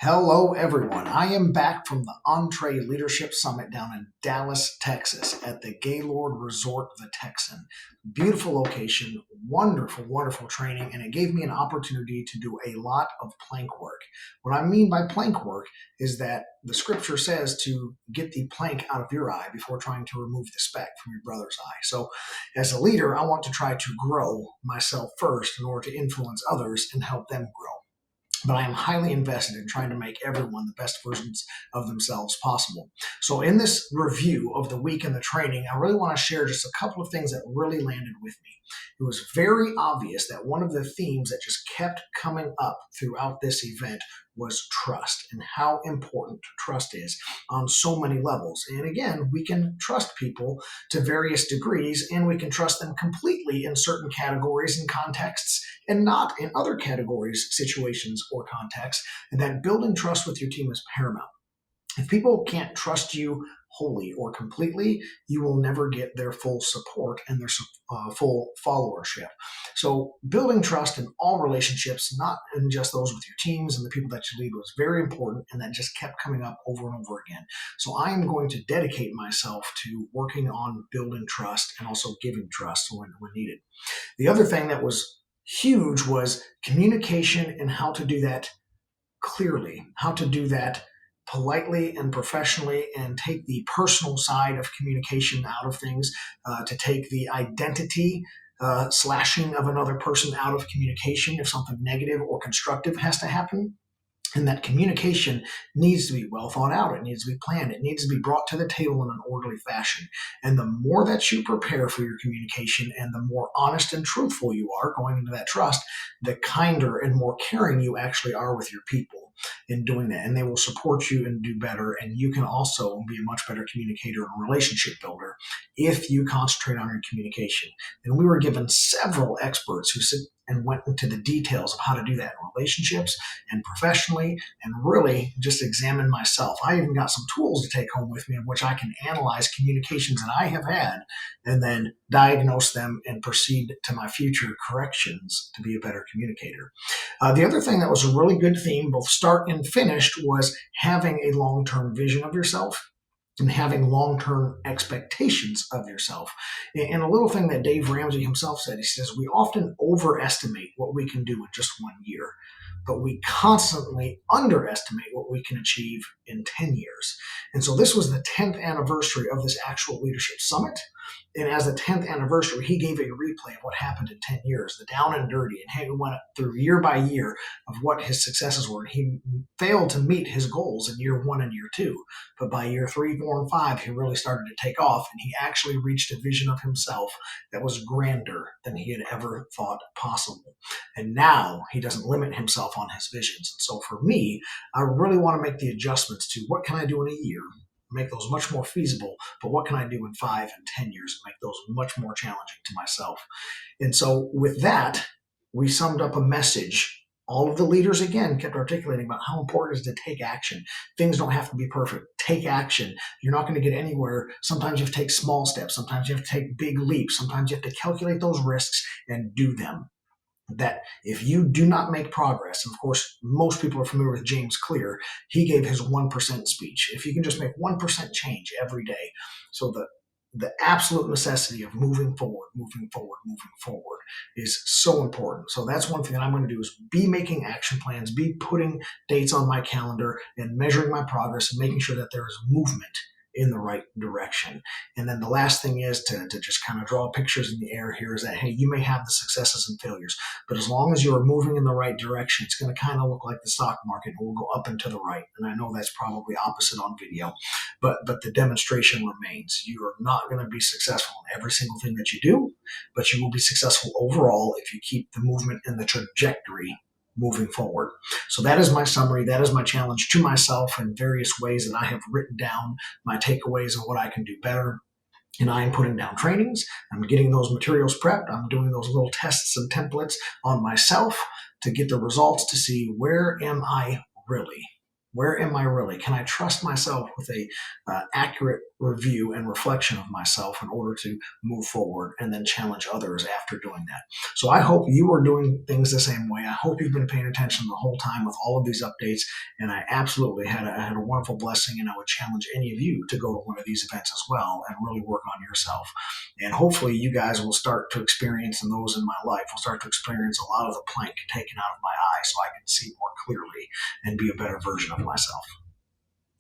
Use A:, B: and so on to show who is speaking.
A: Hello, everyone. I am back from the EntreLeadership Summit down in Dallas, Texas at the Gaylord Resort, the Texan. Beautiful location, wonderful, wonderful training, and it gave me an opportunity to do a lot of plank work. What I mean by plank work is that the scripture says to get the plank out of your eye before trying to remove the speck from your brother's eye. So as a leader, I want to try to grow myself first in order to influence others and help them grow. But I am highly invested in trying to make everyone the best versions of themselves possible. So in this review of the week and the training, I really want to share just a couple of things that really landed with me. It was very obvious that one of the themes that just kept coming up throughout this event was trust and how important trust is on so many levels. And again, we can trust people to various degrees, and we can trust them completely in certain categories and contexts and not in other categories, situations, or contexts. And that building trust with your team is paramount. If people can't trust you wholly or completely, you will never get their full support and their full followership. So building trust in all relationships, not in just those with your teams and the people that you lead, was very important, and that just kept coming up over and over again. So I am going to dedicate myself to working on building trust and also giving trust when needed. The other thing that was huge was communication and how to do that clearly, how to do that politely and professionally, and take the personal side of communication out of things, to take the identity slashing of another person out of communication if something negative or constructive has to happen. And that communication needs to be well thought out. It needs to be planned. It needs to be brought to the table in an orderly fashion. And the more that you prepare for your communication and the more honest and truthful you are going into that trust, the kinder and more caring you actually are with your people in doing that. And they will support you and do better. And you can also be a much better communicator and relationship builder if you concentrate on your communication. And we were given several experts who sit and went into the details of how to do that in relationships and professionally, and really just examine myself. I even got some tools to take home with me in which I can analyze communications that I have had and then diagnose them and proceed to my future corrections to be a better communicator. The other thing that was a really good theme, both start and finished, was having a long-term vision of yourself and having long-term expectations of yourself. And a little thing that Dave Ramsey himself said, he says, we often overestimate what we can do in just 1 year, but we constantly underestimate what we can achieve in 10 years. And so this was the 10th anniversary of this actual leadership summit. And as the 10th anniversary, he gave a replay of what happened in 10 years, the down and dirty, and he went through year by year of what his successes were. He failed to meet his goals in year 1 and year 2. But by year 3, 4, and 5, he really started to take off, and he actually reached a vision of himself that was grander than he had ever thought possible. And now he doesn't limit himself on his visions. And so for me, I really want to make the adjustments to what can I do in a year, make those much more feasible, but what can I do in 5 and 10 years and make those much more challenging to myself? And so with that, we summed up a message. All of the leaders, again, kept articulating about how important it is to take action. Things don't have to be perfect. Take action. You're not going to get anywhere. Sometimes you have to take small steps. Sometimes you have to take big leaps. Sometimes you have to calculate those risks and do them. That if you do not make progress, and of course, most people are familiar with James Clear, he gave his 1% speech. If you can just make 1% change every day. So the absolute necessity of moving forward is so important. So that's one thing that I'm going to do is be making action plans, be putting dates on my calendar and measuring my progress and making sure that there is movement in the right direction. And then the last thing is to just kind of draw pictures in the air here is that, hey, you may have the successes and failures, but as long as you are moving in the right direction, it's going to kind of look like the stock market will go up and to the right. And I know that's probably opposite on video, but the demonstration remains. You are not going to be successful in every single thing that you do, but you will be successful overall if you keep the movement and the trajectory moving forward. So that is my summary. That is my challenge to myself in various ways that I have written down my takeaways and what I can do better. And I am putting down trainings. I'm getting those materials prepped. I'm doing those little tests and templates on myself to get the results to see where am I really. Where am I really? Can I trust myself with a accurate review and reflection of myself in order to move forward and then challenge others after doing that? So I hope you are doing things the same way. I hope you've been paying attention the whole time with all of these updates. And I absolutely had a wonderful blessing, and I would challenge any of you to go to one of these events as well and really work on yourself. And hopefully you guys will start to experience, and those in my life will start to experience, a lot of the plank taken out of my eye so I can see more clearly and be a better version of myself.